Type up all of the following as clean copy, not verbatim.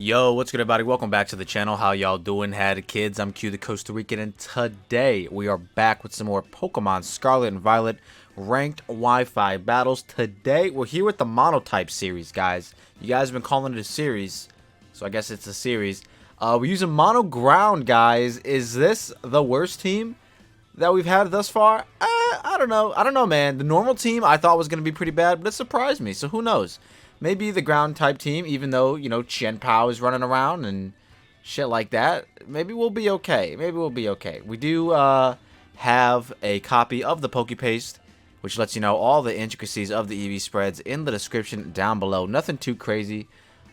Yo, what's good, everybody? Welcome back to the channel. How y'all doing? Had kids? I'm Q, the Costa Rican, and today we are back with some more Pokemon Scarlet and Violet ranked Wi-Fi battles. Today we're here with the Monotype series, guys. You guys have been calling it a series, so I guess it's a series. We're using Mono Ground, guys. Is this the worst team that we've had thus far? I don't know. I don't know, man. The normal team I thought was going to be pretty bad, but it surprised me, so who knows? Maybe the ground type team, even though, you know, Chien Pao is running around and shit like that, maybe we'll be okay. Maybe we'll be okay. We do have a copy of the Pokepaste, which lets you know all the intricacies of the EV spreads in the description down below. Nothing too crazy.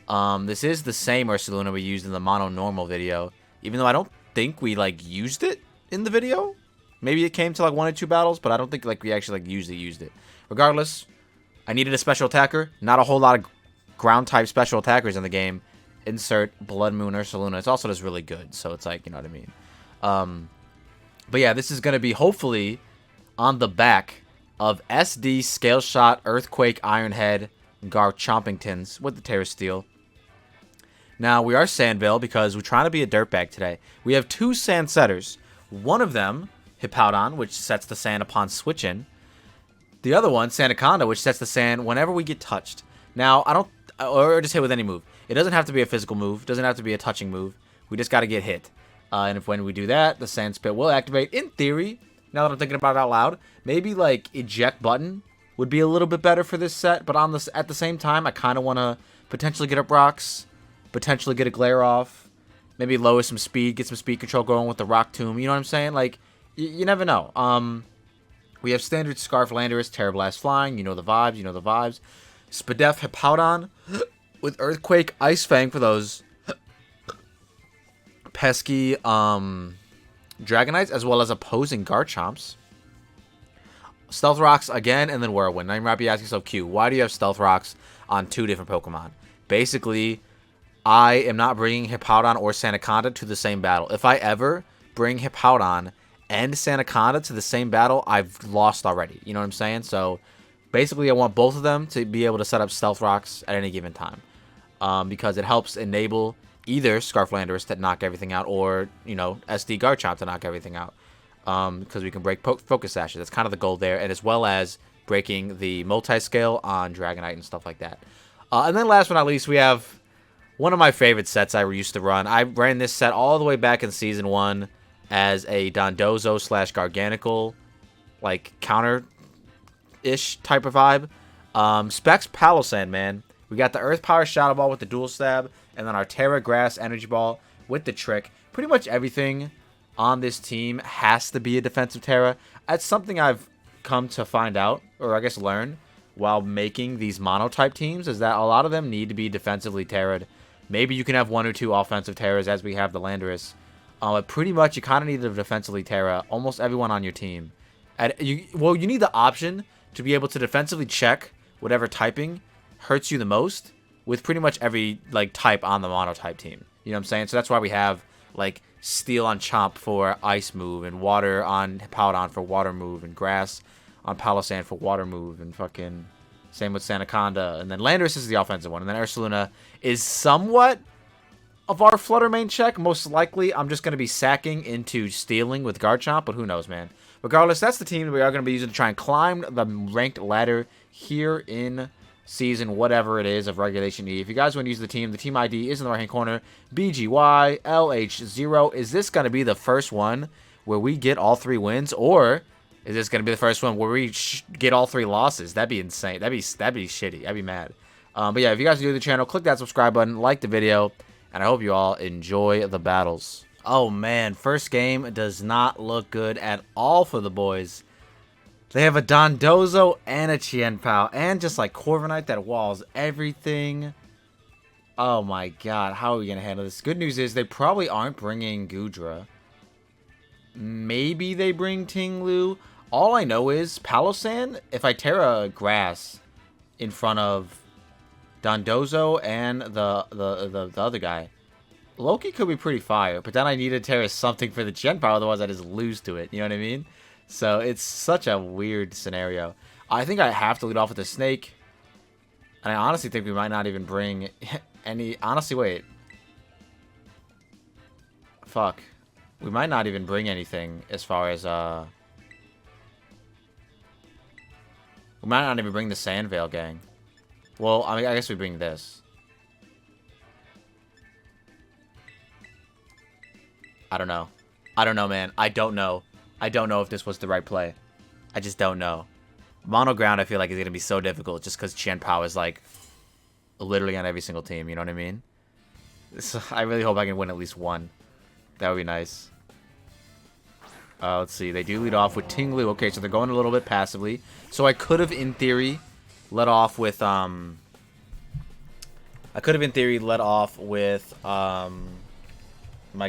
This is the same Ursaluna we used in the Mono Normal video, even though I don't think we, like, used it in the video. Maybe it came to, like, 1 or 2 battles, but I don't think, like, we actually, like, used it. Regardless, I needed a special attacker. Not a whole lot of ground-type special attackers in the game. Insert Blood Moon Ursaluna. It's also just really good, so it's like, you know what I mean. But yeah, this is going to be hopefully on the back of SD, Scale Shot, Earthquake, Ironhead, Garchompingtons with the Terra Steel. Now, we are Sandville because we're trying to be a dirtbag today. We have 2 sand setters. One of them, Hippowdon, which sets the sand upon switch-in. The other one, Sandaconda, which sets the sand whenever we get touched. Now, I don't... Or just hit with any move. It doesn't have to be a physical move. It doesn't have to be a touching move. We just got to get hit. And when we do that, the Sand Spit will activate. In theory, now that I'm thinking about it out loud, maybe, like, Eject Button would be a little bit better for this set. But at the same time, I kind of want to potentially get up rocks. Potentially get a Glare off. Maybe lower some speed. Get some speed control going with the Rock Tomb. You know what I'm saying? Like, you never know. We have standard Scarf Landorus, Terra Blast Flying. You know the vibes. You know the vibes. Spadef Hippowdon with Earthquake, Ice Fang for those pesky Dragonites, as well as opposing Garchomps. Stealth Rocks again, and then Whirlwind. Now you might be asking yourself, Q, why do you have Stealth Rocks on 2 different Pokemon? Basically, I am not bringing Hippowdon or Sandaconda to the same battle. If I ever bring Hippowdon and Sandaconda to the same battle, I've lost already. You know what I'm saying? So basically, I want both of them to be able to set up Stealth Rocks at any given time. Because it helps enable either Scarf Landorus to knock everything out, or, you know, SD Garchomp to knock everything out. Because we can break Focus Sashes. That's kind of the goal there. And as well as breaking the multi-scale on Dragonite and stuff like that. And then last but not least, we have one of my favorite sets I used to run. I ran this set all the way back in Season 1 as a Dondozo / Garganacl, like, counter-ish type of vibe. Specs Palossand, man. We got the Earth Power Shadow Ball with the Dual Stab, and then our Terra Grass Energy Ball with the Trick. Pretty much everything on this team has to be a defensive Terra. That's something I've come to find out, or I guess learn, while making these Monotype teams, is that a lot of them need to be defensively Terra'd. Maybe you can have 1 or 2 offensive Terras, as we have the Landorus. But pretty much, you kind of need to defensively Terra almost everyone on your team. You need the option to be able to defensively check whatever typing hurts you the most with pretty much every, like, type on the Monotype team. You know what I'm saying? So that's why we have, like, Steel on Chomp for Ice move, and Water on Hippowdon for Water move, and Grass on Palossand for Water move, and fucking same with Sandaconda. And then Landorus is the offensive one, and then Ursaluna is somewhat of our Flutter main check. Most likely, I'm just going to be sacking into stealing with Garchomp, but who knows, man. Regardless, that's the team that we are going to be using to try and climb the ranked ladder here in season whatever it is of Regulation E. If you guys want to use the team ID is in the right-hand corner, BGYLH0. Is this going to be the first one where we get all 3 wins, or is this going to be the first one where we get all 3 losses? That'd be insane. That'd be shitty. I'd be mad. But yeah, if you guys are new to the channel, click that subscribe button, like the video, and I hope you all enjoy the battles. Oh man, first game does not look good at all for the boys. They have a Dondozo and a Chien Pao, and just like Corviknight that walls everything. Oh my god, how are we going to handle this? Good news is they probably aren't bringing Goodra. Maybe they bring Tinglu. All I know is Palossand, if I Terra Grass in front of Dondozo and the other guy, Loki could be pretty fire, but then I need to Terra something for the Chien Pao, otherwise I just lose to it, you know what I mean? So it's such a weird scenario. I think I have to lead off with a Snake, and I honestly think we might not even bring any... Honestly, wait. fuck. We might not even bring anything as far as, we might not even bring the Sandvale gang. Well, I mean, I guess we bring this. I don't know. I don't know, man. I don't know. I don't know if this was the right play. I just don't know. Mono ground, I feel like, is going to be so difficult just because Chien-Pao is, like, literally on every single team. You know what I mean? So I really hope I can win at least one. That would be nice. Let's see. They do lead off with Ting-Lu. Okay, so they're going a little bit passively. So I could have, in theory, let off with, my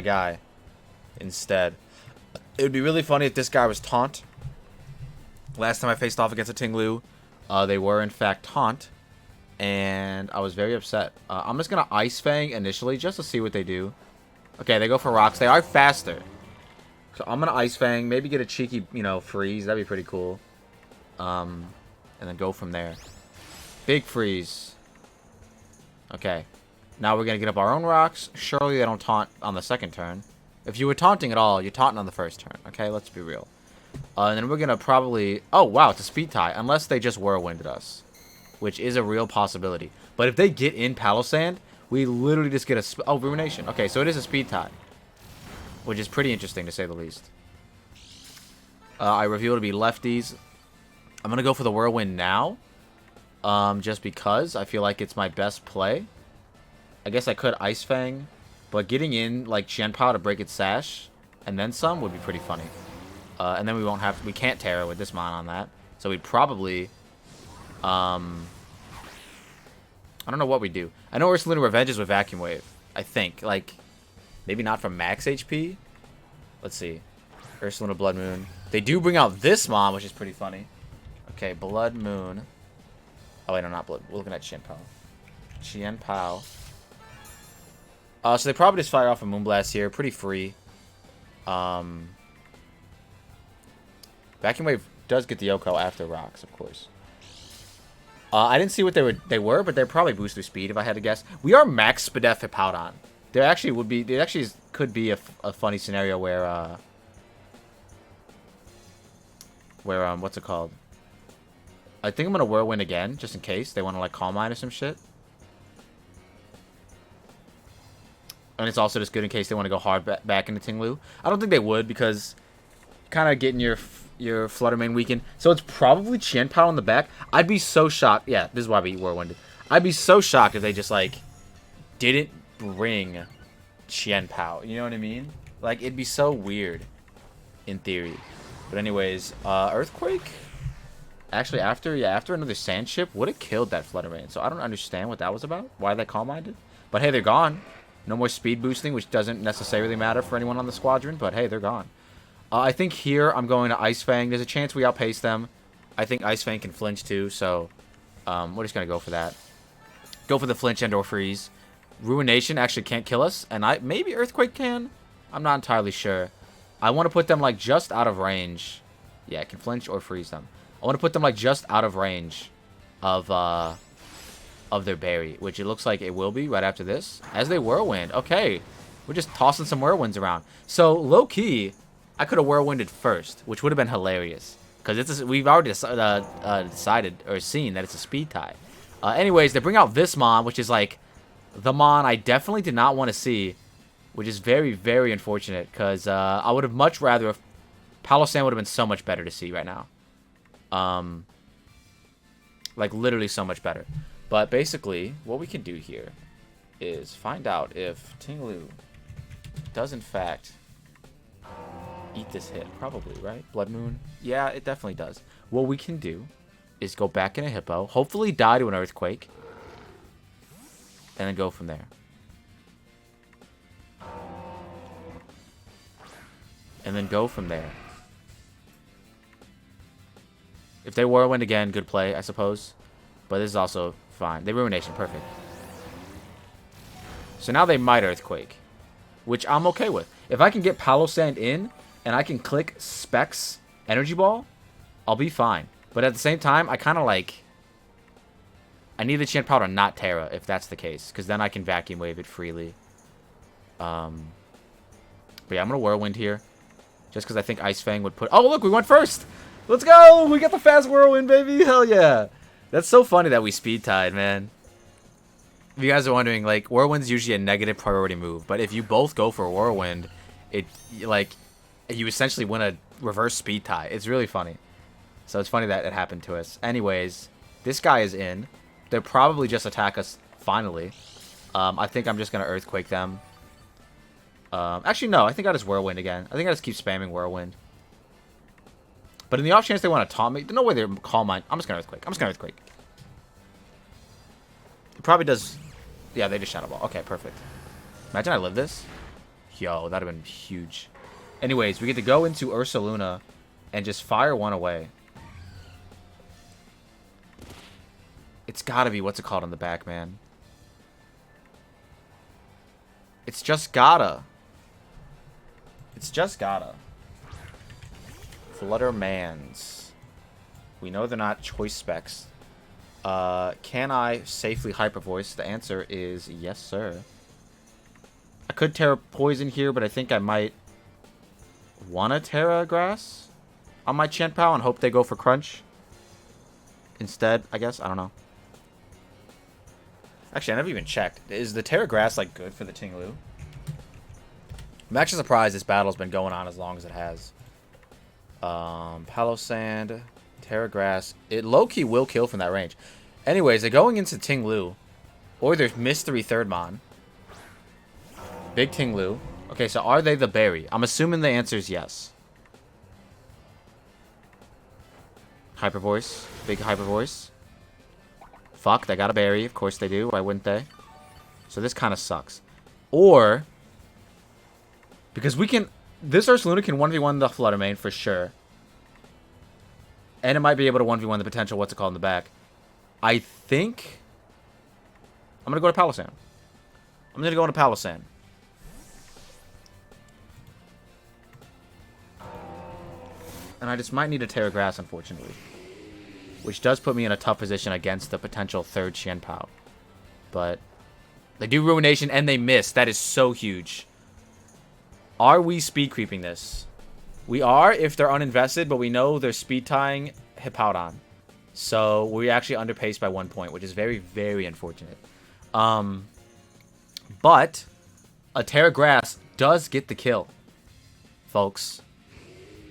guy instead. It would be really funny if this guy was Taunt. Last time I faced off against a Ting-Lu, they were, in fact, Taunt. And I was very upset. I'm just going to Ice Fang initially just to see what they do. Okay, they go for Rocks. They are faster. So I'm going to Ice Fang. Maybe get a cheeky, you know, freeze. That'd be pretty cool. And then go from there. Big freeze. Okay. Now we're going to get up our own Rocks. Surely they don't taunt on the second turn. If you were taunting at all, you're taunting on the first turn. Okay, let's be real. And then we're going to probably... Oh, wow, it's a speed tie. Unless they just whirlwinded us. Which is a real possibility. But if they get in Palossand, we literally just get a... Oh, Ruination. Okay, so it is a speed tie. Which is pretty interesting, to say the least. I reveal to be lefties. I'm going to go for the Whirlwind now. Just because I feel like it's my best play. I guess I could Ice Fang. But getting in, like, Chien-Pao to break its Sash, and then some, would be pretty funny. And then we won't have... We can't Terra with this Mon on that. So we'd probably... I don't know what we do. I know Ursaluna revenges with Vacuum Wave. I think. Like, maybe not from max HP. Let's see. Ursaluna Blood Moon. They do bring out this Mon, which is pretty funny. Okay, Blood Moon. Oh, wait, no, not Blood. We're looking at Chien-Pao. Chien-Pao. So they probably just fire off a Moonblast here. Pretty free. Vacuum Wave does get the Yoko after Rocks, of course. I didn't see what they were, but they're probably boost their speed if I had to guess. We are max Spadef Hippowdon. There actually would be, there actually could be a funny scenario where what's it called? I think I'm gonna Whirlwind again, just in case they want to like Calm Mind or some shit. And it's also just good in case they want to go hard back into Ting-Lu. I don't think they would because kind of getting your Flutter Mane weakened. So it's probably Chien-Pao in the back. I'd be so shocked. Yeah, this is why we Whirlwinded. I'd be so shocked if they just, like, didn't bring Chien-Pao. You know what I mean? Like, it'd be so weird in theory. But anyways, Earthquake? Actually, after another Sand Chip, would have killed that Flutter Mane. So I don't understand what that was about. Why they Calm-Minded. But hey, they're gone. No more speed boosting, which doesn't necessarily matter for anyone on the squadron. But hey, they're gone. I think here I'm going to Ice Fang. There's a chance we outpace them. I think Ice Fang can flinch too, so we're just going to go for that. Go for the flinch and or freeze. Ruination actually can't kill us, and maybe Earthquake can? I'm not entirely sure. I want to put them like just out of range. Yeah, it can flinch or freeze them. I want to put them like just out of range of their berry, which it looks like it will be right after this. As they Whirlwind. Okay, we're just tossing some Whirlwinds around. So, low-key... I could have Whirlwinded first, which would have been hilarious. Because we've already decided or seen that it's a speed tie. Anyways, they bring out this Mon, which is like the Mon I definitely did not want to see. Which is very, very unfortunate. Because I would have much rather... Palossand would have been so much better to see right now. Like, literally so much better. But basically, what we can do here is find out if Ting-Lu does in fact... eat this hit. Probably, right? Blood Moon? Yeah, it definitely does. What we can do is go back in a Hippo. Hopefully die to an Earthquake. And then go from there. And then go from there. If they Whirlwind again, good play, I suppose. But this is also fine. They Ruination. Perfect. So now they might Earthquake. Which I'm okay with. If I can get Palossand in... and I can click Specs Energy Ball, I'll be fine. But at the same time, I kind of like... I need the Chien-Pao to not Terra, if that's the case. Because then I can Vacuum Wave it freely. But yeah, I'm going to Whirlwind here. Just because I think Ice Fang would put... Oh, look, we went first. Let's go. We got the fast Whirlwind, baby. Hell yeah. That's so funny that we speed tied, man. If you guys are wondering, like, Whirlwind's usually a negative priority move. But if you both go for Whirlwind, it, like, you essentially win a reverse speed tie. It's really funny. So it's funny that it happened to us. Anyways, this guy is in. They'll probably just attack us finally. I think I'm just going to Earthquake them. Actually, no. I think I just Whirlwind again. I think I just keep spamming Whirlwind. But in the off chance they want to taunt me, there's no way they're Calm Mind. I'm just going to Earthquake. I'm just going to Earthquake. It probably does... Yeah, they just Shadow Ball. Okay, perfect. Imagine I live this. Yo, that would have been huge. Anyways, we get to go into Ursaluna and just fire one away. It's gotta be, what's it called on the back, man? It's just gotta. It's just gotta. Fluttermans. We know they're not Choice Specs. Can I safely Hyper Voice? The answer is yes, sir. I could Terra Poison here, but I think I might want to Terra Grass on my Chien-Pao and hope they go for Crunch instead, I guess. I don't know. Actually, I never even checked. Is the Terra Grass, like, good for the Ting-Lu? I'm actually surprised this battle's been going on as long as it has. Palossand, Terra Grass. It low-key will kill from that range. Anyways, they're going into Ting-Lu. Or there's Mystery Third Mon. Big Ting-Lu. Okay, so are they the berry? I'm assuming the answer is yes. Hyper Voice. Big Hyper Voice. Fuck, they got a berry. Of course they do. Why wouldn't they? So this kind of sucks. Or... Because we can... This Ursaluna can 1v1 the Fluttermane for sure. And it might be able to 1v1 the potential what's it called in the back. I think... I'm going to go to Palossand. I'm going to go into Palossand. And I just might need a Terra Grass, unfortunately. Which does put me in a tough position against the potential third Chien-Pao. But they do Ruination and they miss. That is so huge. Are we speed creeping this? We are if they're uninvested, but we know they're speed tying Hippowdon. So we're actually underpaced by 1 point, which is very, very unfortunate. But a Terra Grass does get the kill, folks.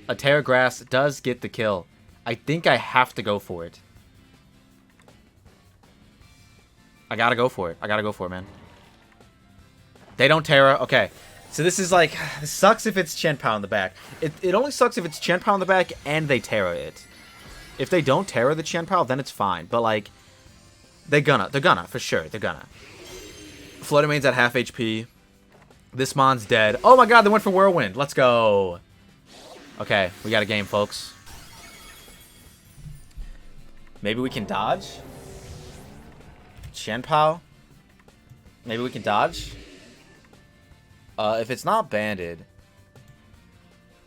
A Terra Grass does get the kill. I think I have to go for it. I gotta go for it. I gotta go for it, man. They don't Terra. Okay. So this is like... This sucks if it's Chien-Pao in the back. It only sucks if it's Chien-Pao in the back and they Terra it. If they don't Terra the Chien-Pao, then it's fine. But, like... They're gonna, for sure. They're gonna. Fluttermane's at half HP. This Mon's dead. Oh my god, they went for Whirlwind. Let's go. Okay, we got a game, folks. Maybe we can dodge? Chien-Pao? Maybe we can dodge? If it's not banded...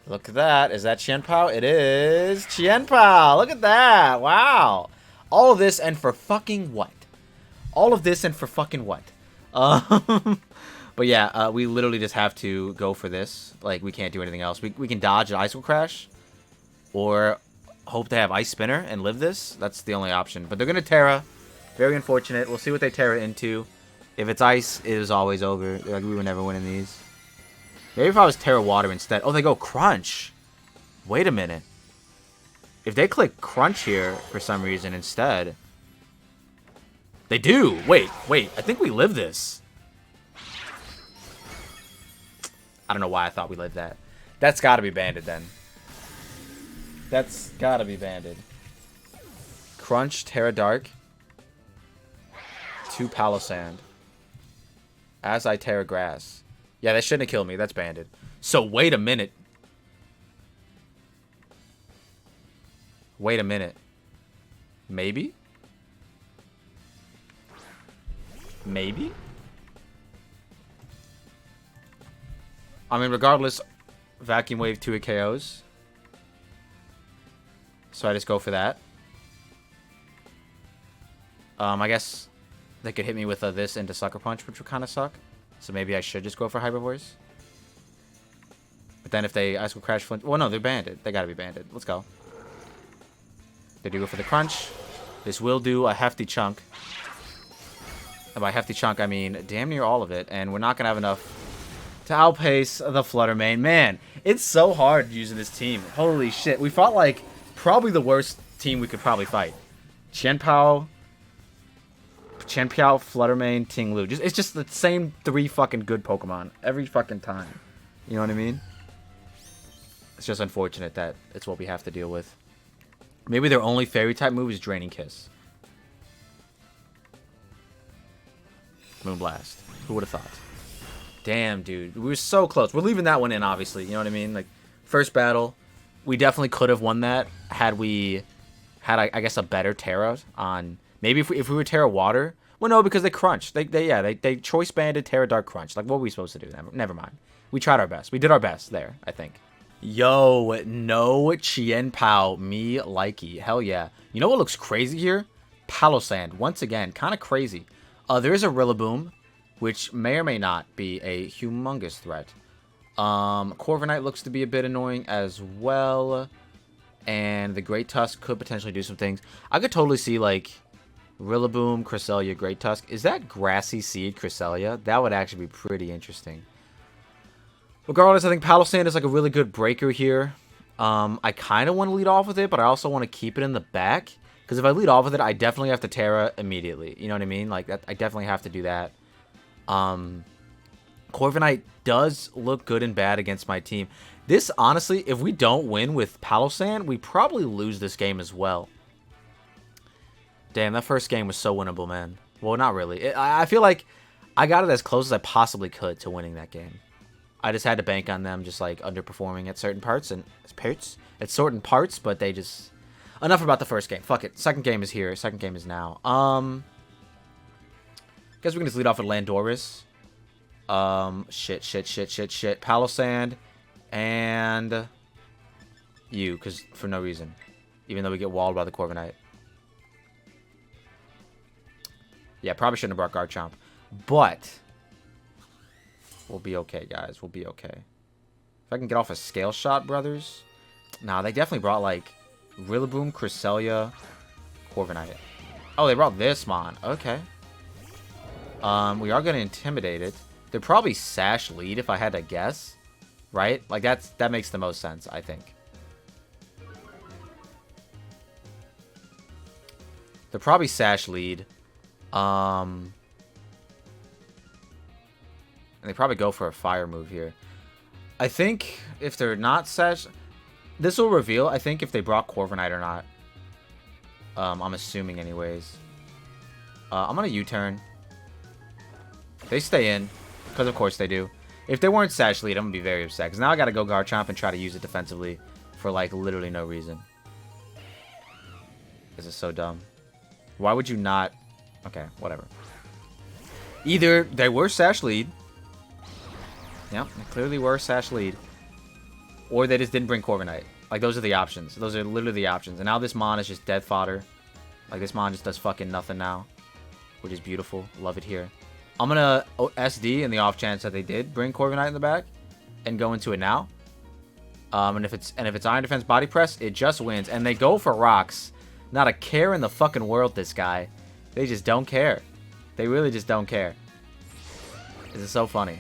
Look at that. Is that Chien-Pao? It is Chien-Pao. Look at that. Wow. All of this and for fucking what? All of this and for fucking what? But yeah, we literally just have to go for this. Like, we can't do anything else. We can dodge an Icicle Crash. Or hope to have Ice Spinner and live this. That's the only option. But they're going to Terra. Very unfortunate. We'll see what they Terra into. If it's Ice, it is always over. Like, we were never winning these. Maybe if I was Terra Water instead. Oh, they go Crunch. Wait a minute. If they click Crunch here for some reason instead. They do. Wait. I think we live this. I don't know why I thought we lived that. That's got to be banded then. That's got to be banded. Crunch, Terra Dark. 2 Palossand. As I Terra Grass. Yeah, that shouldn't have killed me. That's banded. So, wait a minute. Wait a minute. Maybe? Maybe? I mean, regardless, Vacuum Wave 2 KOs. So I just go for that. I guess they could hit me with this into Sucker Punch, which would kind of suck. So maybe I should just go for Hyper Voice. But then if they Ice Cold Crash Flint... Well, no, they're banded. They gotta be banded. Let's go. They do go for the crunch. This will do a hefty chunk. And by hefty chunk, I mean damn near all of it. And we're not gonna have enough to outpace the Flutter Mane. Man, it's so hard using this team. Holy shit. We fought, like, probably the worst team we could probably fight. Chien-Pao, Flutter Mane, Ting Lu. It's just the same 3 fucking good Pokemon every fucking time. You know what I mean? It's just unfortunate that it's what we have to deal with. Maybe their only Fairy-type move is Draining Kiss. Moonblast. Who would have thought? Damn, dude. We were so close. We're leaving that one in, obviously. You know what I mean? Like, first battle, we definitely could have won that had we had, I guess, a better Terra on... Maybe if we were Terra Water. Well, no, because they crunched. They choice banded Terra Dark Crunch. Like, what were we supposed to do? Never mind. We tried our best. We did our best there, I think. Yo, no Chien-Pao. Me likey. Hell yeah. You know what looks crazy here? Palossand. Once again, kind of crazy. There is a Rillaboom, which may or may not be a humongous threat. Corviknight looks to be a bit annoying as well. And the Great Tusk could potentially do some things. I could totally see, like, Rillaboom, Cresselia, Great Tusk. Is that Grassy Seed Cresselia? That would actually be pretty interesting. Regardless, I think Palossand is, like, a really good breaker here. I kind of want to lead off with it, but I also want to keep it in the back. Because if I lead off with it, I definitely have to Terra immediately. You know what I mean? Like, that, I definitely have to do that. Corviknight does look good and bad against my team. This, honestly, if we don't win with Palossand, we probably lose this game as well. Damn, that first game was so winnable, man. Well, not really. I feel like I got it as close as I possibly could to winning that game. I just had to bank on them just, like, underperforming at certain parts. At certain parts, but they just... Enough about the first game. Fuck it. Second game is here. Second game is now. Guess we can just lead off with Landorus. Shit. Palossand. And... Yooo, because for no reason. Even though we get walled by the Corviknight. Yeah, probably shouldn't have brought Garchomp. But... We'll be okay, guys. We'll be okay. If I can get off a Scale Shot, brothers. Nah, they definitely brought, like... Rillaboom, Cresselia, Corviknight. Oh, they brought this mon. Okay. We are going to intimidate it. They're probably Sash lead if I had to guess. Right? Like, that makes the most sense, I think. They're probably Sash lead. And they probably go for a fire move here. I think if they're not Sash... This will reveal, I think, if they brought Corviknight or not. I'm assuming anyways. I'm going to U-turn. They stay in. Because of course they do. If they weren't Sash lead, I'm going to be very upset. Because now I got to go Garchomp and try to use it defensively. For, like, literally no reason. This is so dumb. Why would you not... Okay, whatever. Either they were Sash lead. Yep, they clearly were Sash lead. Or they just didn't bring Corviknight. Like, those are the options. Those are literally the options. And now this Mon is just dead fodder. Like, this Mon just does fucking nothing now. Which is beautiful. Love it here. I'm gonna SD in the off chance that they did bring Corviknight in the back. And go into it now. And if it's Iron Defense Body Press, it just wins. And they go for rocks. Not a care in the fucking world, this guy. They just don't care. They really just don't care. This is so funny.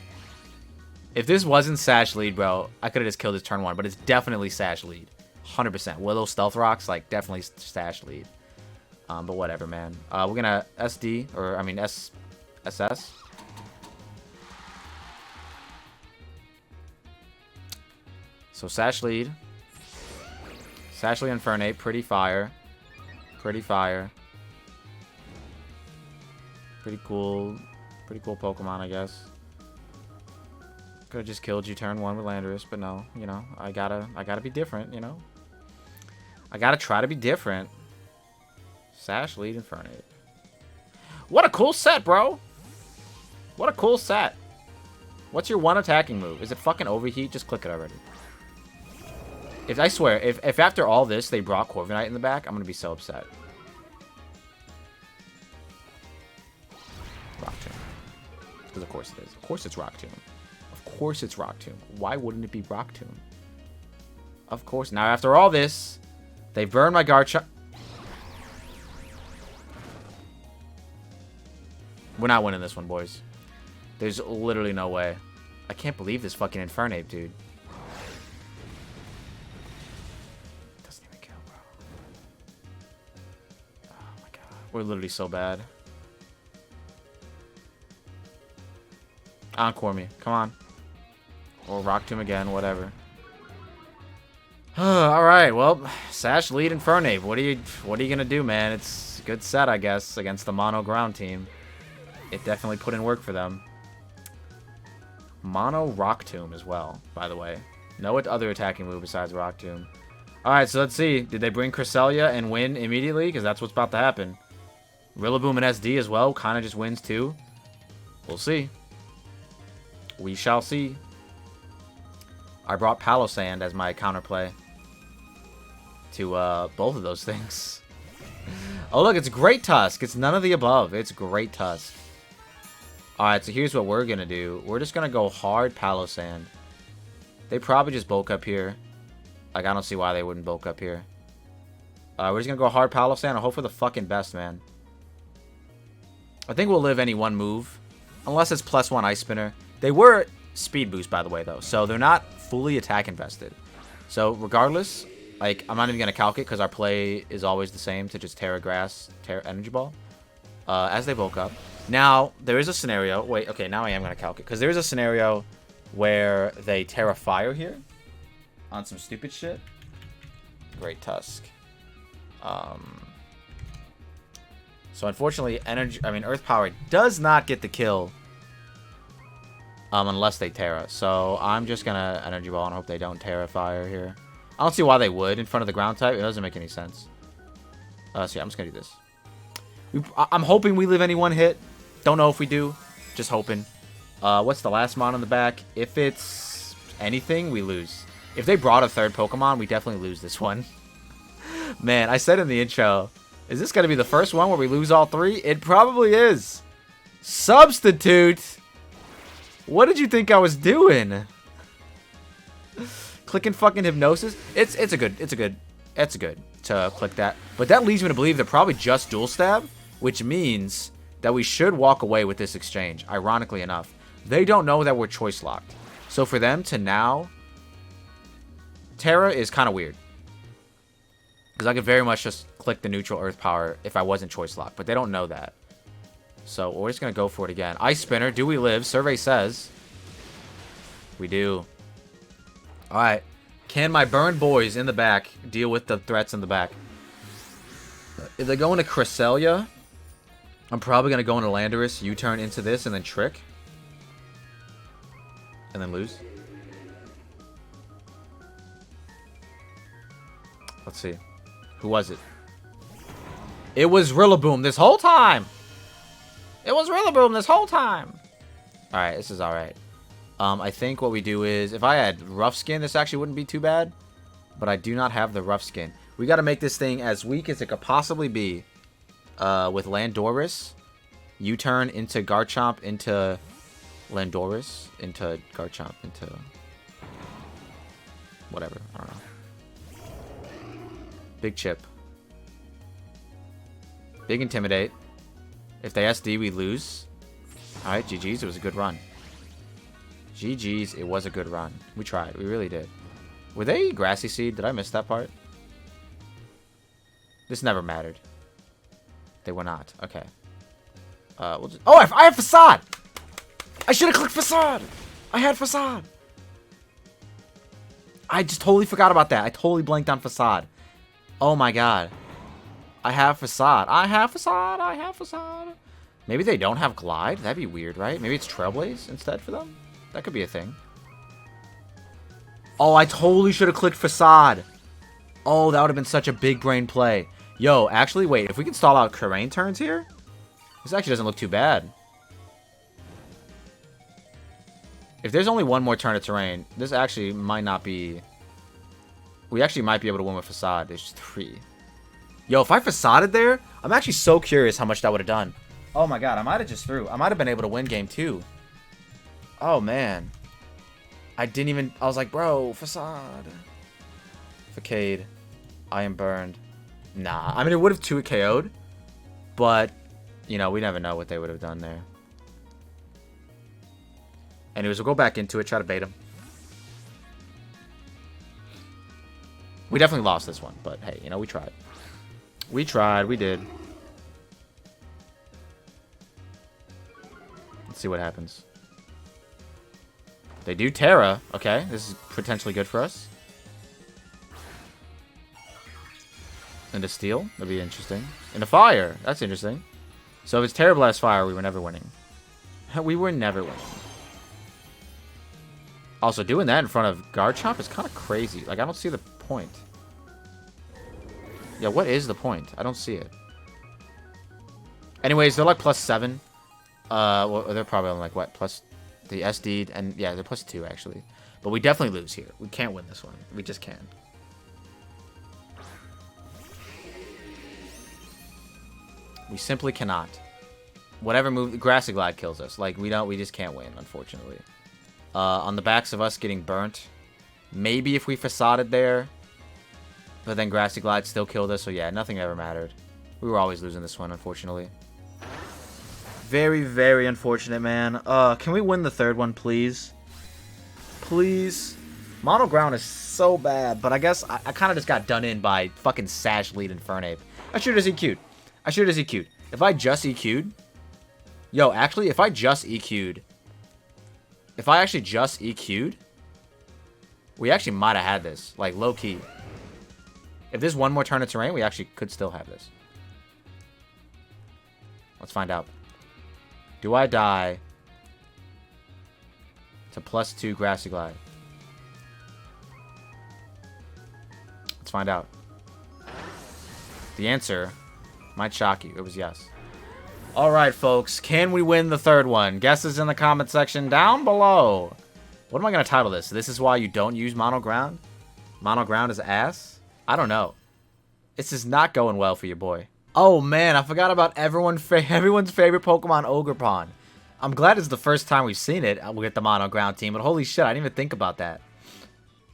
If this wasn't Sash lead, bro, I could have just killed his turn 1. But it's definitely Sash lead. 100%. Willow Stealth Rocks, like, definitely Sash lead. But whatever, man. We're going to SD, or, I mean, SS. So, Sash lead. Sash lead Infernape. Pretty fire. Pretty fire. Pretty cool. Pretty cool Pokemon, I guess. Could have just killed you turn 1 with Landorus, but no, you know, I gotta be different, you know. I gotta try to be different. Sash lead Infernape. What a cool set, bro! What a cool set. What's your one attacking move? Is it fucking Overheat? Just click it already. I swear, if after all this they brought Corviknight in the back, I'm gonna be so upset. Rock Tomb. Because of course it is. Of course it's Rock Tomb. Of course it's Rock Tomb. Why wouldn't it be Rock Tomb? Of course. Now, after all this, they burned my Garchomp. We're not winning this one, boys. There's literally no way. I can't believe this fucking Infernape, dude. Doesn't even kill, bro. Oh my god. We're literally so bad. Encore me. Come on. Or Rock Tomb again, whatever. Alright, well, Sash lead Infernape. What are you gonna do, man? It's a good set, I guess, against the mono ground team. It definitely put in work for them. Mono Rock Tomb as well, by the way. No other attacking move besides Rock Tomb. Alright, so let's see. Did they bring Cresselia and win immediately? Because that's what's about to happen. Rillaboom and SD as well. Kind of just wins too. We'll see. We shall see. I brought Palossand as my counterplay to both of those things. Oh, look, it's Great Tusk. It's none of the above. It's Great Tusk. Alright, so here's what we're going to do. We're just going to go hard Palossand. They probably just bulk up here. Like, I don't see why they wouldn't bulk up here. We're just going to go hard Palossand and hope for the fucking best, man. I think we'll live any one move. Unless it's +1 Ice Spinner. They were speed boost, by the way, though. So they're not fully attack invested. So regardless, like, I'm not even going to calc it because our play is always the same to just Terra Grass, Terra Energy Ball. As they bulk up. Now, there is a scenario. Wait, okay, now I am going to calc it. Because there is a scenario where they Terra Fire here. On some stupid shit. Great Tusk. So unfortunately, Earth Power does not get the kill. Unless they Terra. So I'm just going to Energy Ball and hope they don't Terra Fire here. I don't see why they would in front of the ground type. It doesn't make any sense. So yeah, I'm just going to do this. I'm hoping we live any one hit. Don't know if we do. Just hoping. What's the last mon on the back? If it's anything, we lose. If they brought a third Pokemon, we definitely lose this one. Man, I said in the intro, is this going to be the first one where we lose all three? It probably is. Substitute. What did you think I was doing? Clicking fucking Hypnosis? It's a good to click that. But that leads me to believe they're probably just Dual Stab, which means that we should walk away with this exchange, ironically enough. They don't know that we're choice locked. So for them to now Terra is kind of weird. Because I could very much just click the neutral Earth Power if I wasn't choice locked. But they don't know that. So we're just going to go for it again. Ice Spinner. Do we live? Survey says. We do. Alright. Can my burned boys in the back deal with the threats in the back? If they go into Cresselia, I'm probably going to go into Landorus, U-turn into this, and then Trick. And then lose. Let's see. Who was it? It was Rillaboom this whole time! It was Rillaboom this whole time! Alright, this is alright. I think what we do is, if I had Rough Skin, this actually wouldn't be too bad. But I do not have the Rough Skin. We got to make this thing as weak as it could possibly be. With Landorus. U-turn into Garchomp, into Landorus, into Garchomp, into whatever. I don't know. Big Chip. Big Intimidate. If they SD, we lose. Alright, GG's. It was a good run. GG's. It was a good run. We tried. We really did. Were they Grassy Seed? Did I miss that part? This never mattered. They were not. Okay. We'll just... Oh, I have Facade! I should have clicked Facade! I had Facade! I just totally forgot about that. I totally blanked on Facade. Oh my god. I have Facade. I have Facade. I have Facade. Maybe they don't have Glide? That'd be weird, right? Maybe it's Trailblaze instead for them? That could be a thing. Oh, I totally should have clicked Facade. Oh, that would have been such a big brain play. Yo, actually, wait. If we can stall out Karain turns here, this actually doesn't look too bad. If there's only one more turn of terrain, this actually might not be... We actually might be able to win with Facade. There's just 3. Yo, if I Facaded there, I'm actually so curious how much that would have done. Oh my god, I might have just threw. I might have been able to win game 2. Oh man. I didn't even... I was like, bro, Facade. Facade. I am burned. Nah. I mean, it would have 2 KO'd. But, you know, we never know what they would have done there. Anyways, we'll go back into it. Try to bait him. We definitely lost this one. But, hey, you know, we tried. We tried. We did. Let's see what happens. They do Terra. Okay, this is potentially good for us. And a Steel. That'd be interesting. And a Fire. That's interesting. So if it's Terra Blast Fire, we were never winning. We were never winning. Also, doing that in front of Garchomp is kind of crazy. Like, I don't see the point. Yeah, what is the point? I don't see it. Anyways, they're like +7. Well, they're probably on like, what, plus the SD, and yeah, they're +2, actually. But we definitely lose here. We can't win this one. We just can't. We simply cannot. Whatever move, Grassy Glide kills us. Like, we just can't win, unfortunately. On the backs of us getting burnt. Maybe if we Facaded there. But then Grassy Glide still killed us, so yeah, nothing ever mattered. We were always losing this one, unfortunately. Very, very unfortunate, man. Can we win the third one, please? Please? Mono Ground is so bad, but I guess I kind of just got done in by fucking Sash lead Infernape. I should have EQ'd. I should have EQ'd. If I just EQ'd... Yo, actually, if I just EQ'd... If I actually just EQ'd... We actually might have had this. Like, low-key. If there's one more turn of terrain, we actually could still have this. Let's find out. Do I die to +2 Grassy Glide? Let's find out. The answer might shock you. It was yes. Alright, folks. Can we win the third one? Guesses in the comment section down below. What am I going to title this? This is why you don't use Mono Ground? Mono Ground is ass? I don't know. This is not going well for your boy. Oh, man. I forgot about everyone's favorite Pokemon, Ogerpon. I'm glad it's the first time we've seen it with the Mono Ground team, but holy shit, I didn't even think about that.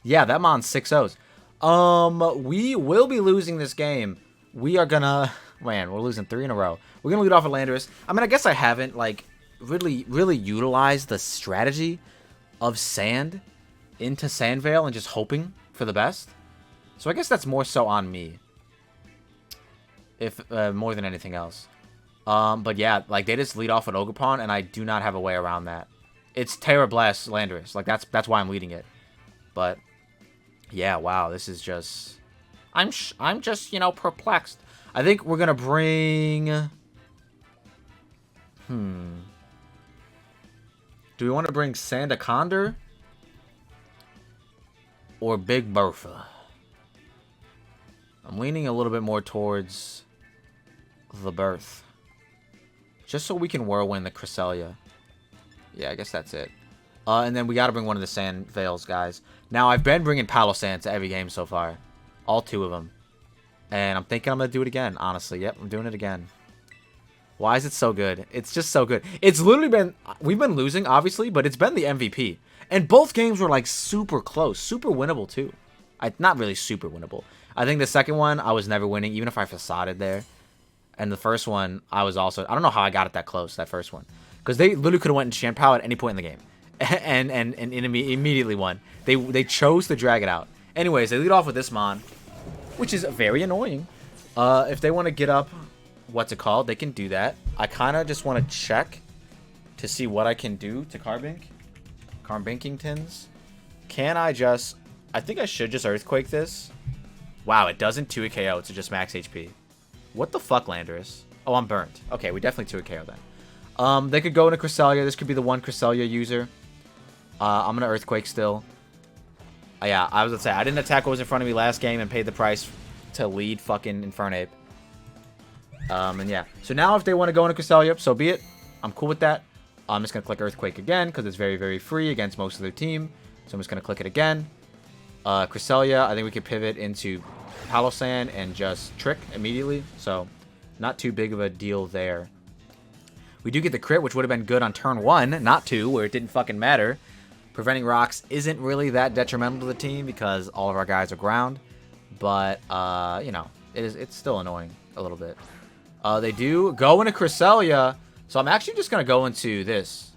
Yeah, that Mon's 6-0s. We will be losing this game. We are gonna... Man, we're losing 3 in a row. We're gonna lead off with Landorus. I mean, I guess I haven't, like, really utilized the strategy of Sand into Sandvale and just hoping for the best. So I guess that's more so on me. If, more than anything else. But yeah, like, they just lead off with Ogerpon, and I do not have a way around that. It's Terra Blast Landorus. Like, that's why I'm leading it. But, yeah, wow, this is just... I'm just, you know, perplexed. I think we're gonna bring... Do we want to bring Sandaconda? Or Big Bertha? I'm leaning a little bit more towards the Birth. Just so we can Whirlwind the Cresselia. Yeah, I guess that's it. And then we got to bring one of the Sand Veils, guys. Now, I've been bringing Palossand to every game so far. All 2 of them. And I'm thinking I'm going to do it again, honestly. Yep, I'm doing it again. Why is it so good? It's just so good. It's literally been... We've been losing, obviously, but it's been the MVP. And both games were, like, super close. Super winnable, too. Not really super winnable. I think the second one, I was never winning, even if I Facaded there. And the first one, I was also... I don't know how I got it that close, that first one. Because they literally could have went in Shanpao at any point in the game. and immediately won. They chose to drag it out. Anyways, they lead off with this Mon, which is very annoying. If they want to get up, what's it called, they can do that. I kind of just want to check to see what I can do to Carbinkingtons. Can I just... I think I should just Earthquake this. Wow, it doesn't 2-KO, it's just max HP. What the fuck, Landorus? Oh, I'm burnt. Okay, we definitely 2-KO then. They could go into Cresselia. This could be the one Cresselia user. I'm going to Earthquake still. Yeah, I was going to say, I didn't attack what was in front of me last game and paid the price to lead fucking Infernape. And yeah. So now if they want to go into Cresselia, so be it. I'm cool with that. I'm just going to click Earthquake again because it's very, very free against most of their team. So I'm just going to click it again. Cresselia, I think we could pivot into Palossand and just Trick immediately. So not too big of a deal there. We do get the crit, which would have been good on turn 1, not 2, where it didn't fucking matter. Preventing rocks isn't really that detrimental to the team because all of our guys are ground. But, you know, it's still annoying a little bit. They do go into Cresselia. So I'm actually just going to go into this.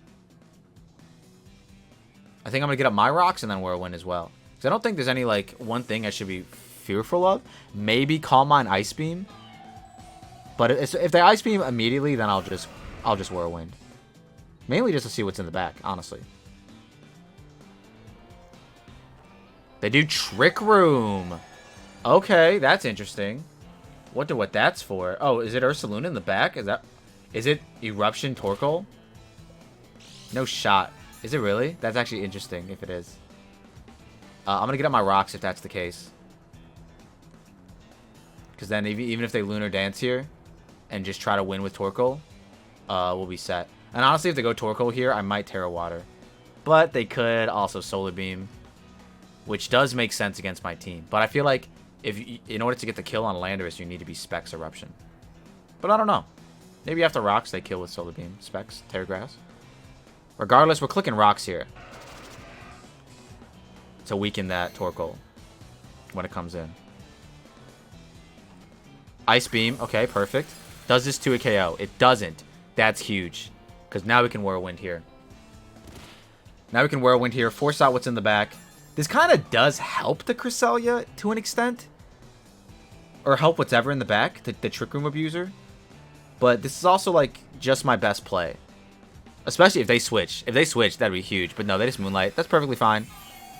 I think I'm going to get up my rocks and then Whirlwind as well. Because I don't think there's any, like, one thing I should be fearful of. Maybe Calm Mind Ice Beam. But if they Ice Beam immediately, then I'll just Whirlwind. Mainly just to see what's in the back, honestly. They do Trick Room. Okay, that's interesting. Wonder what that's for. Oh, is it Ursaluna in the back? Is it Eruption Torkoal? No shot. Is it really? That's actually interesting if it is. I'm gonna get up my rocks if that's the case. Because then even if they Lunar Dance here and just try to win with Torkoal, we'll be set. And honestly, if they go Torkoal here, I might Terra Water. But they could also Solar Beam, which does make sense against my team. But I feel like in order to get the kill on Landorus, you need to be Specs Eruption. But I don't know. Maybe after Rocks, they kill with Solar Beam. Specs, Terra Grass. Regardless, we're clicking Rocks here to weaken that Torkoal when it comes in. Ice Beam. Okay, perfect. Does this to a KO? It doesn't. That's huge. Because now we can Whirlwind here. Now we can Whirlwind here. Force out what's in the back. This kind of does help the Cresselia to an extent. Or help whatever in the back. The Trick Room Abuser. But this is also, like, just my best play. Especially if they switch. If they switch, that'd be huge. But no, they just Moonlight. That's perfectly fine.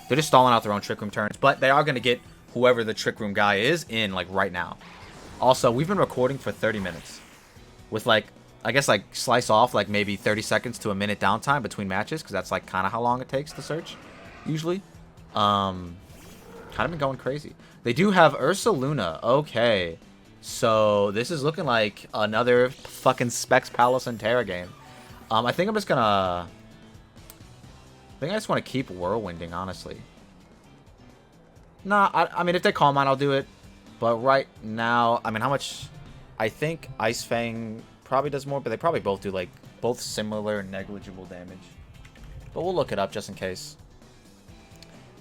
They're just stalling out their own Trick Room turns. But they are going to get whoever the Trick Room guy is in, like, right now. Also, we've been recording for 30 minutes. With, like, I guess, like, slice off, like, maybe 30 seconds to a minute downtime between matches. Because that's, like, kind of how long it takes to search. Usually. Kind of been going crazy. They do have Ursaluna. Okay. So, this is looking like another fucking Specs Palossand Terra game. I think I'm just gonna... I think I just want to keep Whirlwinding, honestly. Nah, I mean, if they Calm Mind, I'll do it. But right now, I mean, how much... I think Ice Fang probably does more, but they probably both do, like, both similar negligible damage. But we'll look it up just in case.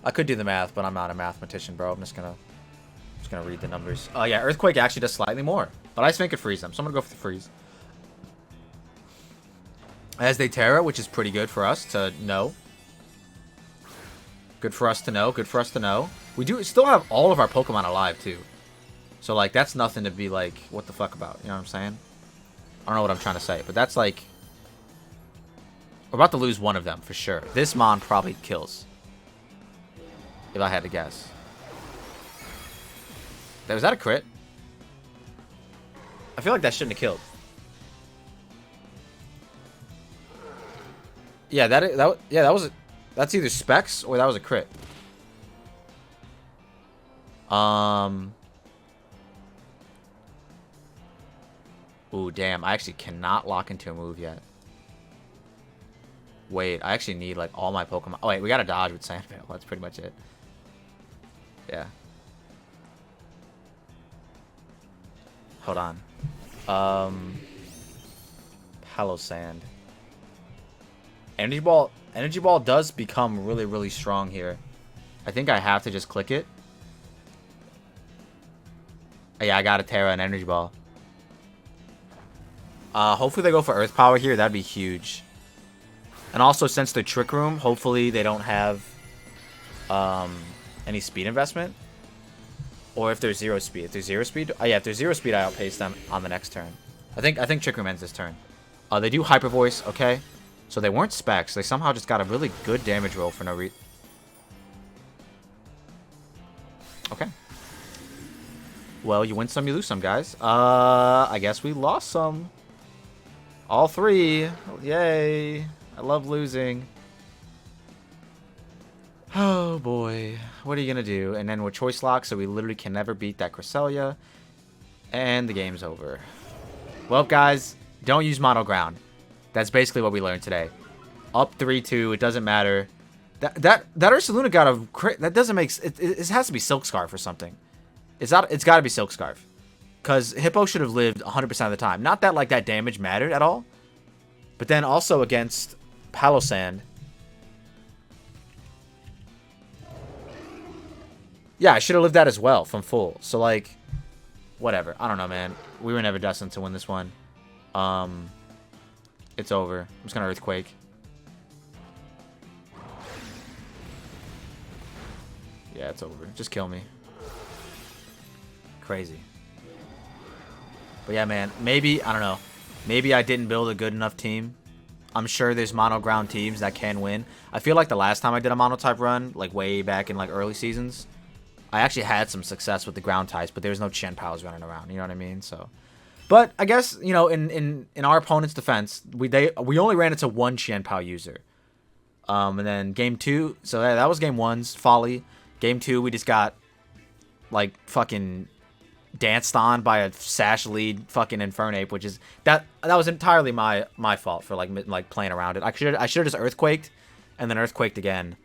I could do the math, but I'm not a mathematician, bro. I'm just gonna read the numbers. Oh, yeah, Earthquake actually does slightly more. But Ice Fang could freeze them, so I'm gonna go for the freeze. As they Terra, which is pretty good for us to know. Good for us to know. Good for us to know. We do still have all of our Pokemon alive, too. So, like, that's nothing to be, like, what the fuck about. You know what I'm saying? I don't know what I'm trying to say. But that's, like... We're about to lose one of them, for sure. This Mon probably kills. If I had to guess. Was that a crit? I feel like that shouldn't have killed. Yeah, that's either Specs or that was a crit. Ooh, damn. I actually cannot lock into a move yet. Wait, I actually need, like, all my Pokemon. Oh, wait, we got a dodge with Sandveil. That's pretty much it. Yeah. Hold on. Palossand. Energy Ball does become really, really strong here. I think I have to just click it. Oh, yeah, I got a Terra and Energy Ball. Hopefully they go for Earth Power here. That'd be huge. And also, since they're Trick Room, hopefully they don't have any speed investment. Or if there's 0 speed. If there's 0 speed... Oh, yeah, if there's 0 speed, I outpace them on the next turn. I think Trick Room ends this turn. They do Hyper Voice, okay. So they weren't Specs. They somehow just got a really good damage roll for no reason. Okay. Well, you win some, you lose some, guys. I guess we lost some. All 3. Yay. I love losing. Oh, boy. What are you going to do? And then we're Choice Lock, so we literally can never beat that Cresselia. And the game's over. Well, guys, don't use Mono Ground. That's basically what we learned today. Up 3-2. It doesn't matter. That Ursaluna got a crit. That doesn't make... It has to be Silk Scarf or something. It's got to be Silk Scarf. Because Hippo should have lived 100% of the time. Not that, like, that damage mattered at all. But then also against Palossand... Yeah, I should have lived that as well from full. So, like, whatever. I don't know, man. We were never destined to win this one. It's over. I'm just going to Earthquake. Yeah, it's over. Just kill me. Crazy. But yeah, man. Maybe, I don't know. Maybe I didn't build a good enough team. I'm sure there's mono ground teams that can win. I feel like the last time I did a mono type run, like way back in like early seasons, I actually had some success with the ground types, but there was no Chien-Paos running around. You know what I mean? So, but I guess, you know, in our opponent's defense, we only ran into one Chien-Pao user. And then game 2, so that was game 1's folly. Game 2, we just got like fucking danced on by a Sash lead fucking Infernape, which is that was entirely my fault for like playing around it. I should have just Earthquaked and then Earthquaked again.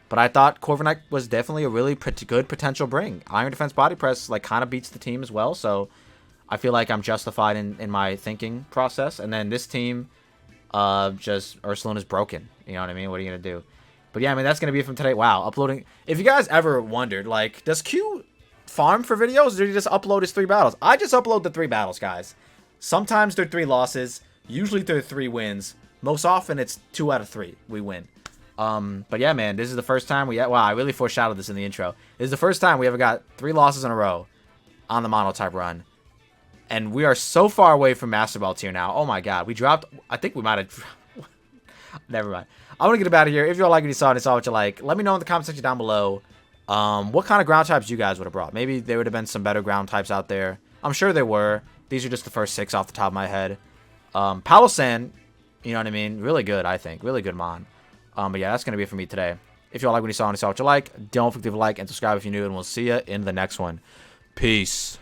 But I thought Corviknight was definitely a really good potential bring. Iron Defense Body Press like kind of beats the team as well, so I feel like I'm justified in my thinking process. And then this team, just Ursaluna is broken. You know what I mean? What are you gonna do? But yeah, I mean that's gonna be it from today. Wow, uploading. If you guys ever wondered, like, does Q farm for videos, or did he just upload his 3 battles? I just upload the 3 battles, guys. Sometimes they're 3 losses. Usually they're 3 wins. Most often it's 2 out of 3 we win. But yeah, man, this is the first time wow, I really foreshadowed this in the intro. This is the first time we ever got 3 losses in a row on the mono type run. And we are so far away from Master Ball tier now. Oh my god, we dropped, I think we might have, never mind. I'm gonna get up out of here. If you all like what you saw and saw what you like, let me know in the comment section down below what kind of ground types you guys would have brought. Maybe there would have been some better ground types out there. I'm sure there were. These are just the first 6 off the top of my head. Palossand, you know what I mean? Really good, I think. Really good mon. But yeah, that's going to be it for me today. If you all like what you saw and saw what you like, don't forget to leave a like and subscribe if you're new, and we'll see you in the next one. Peace.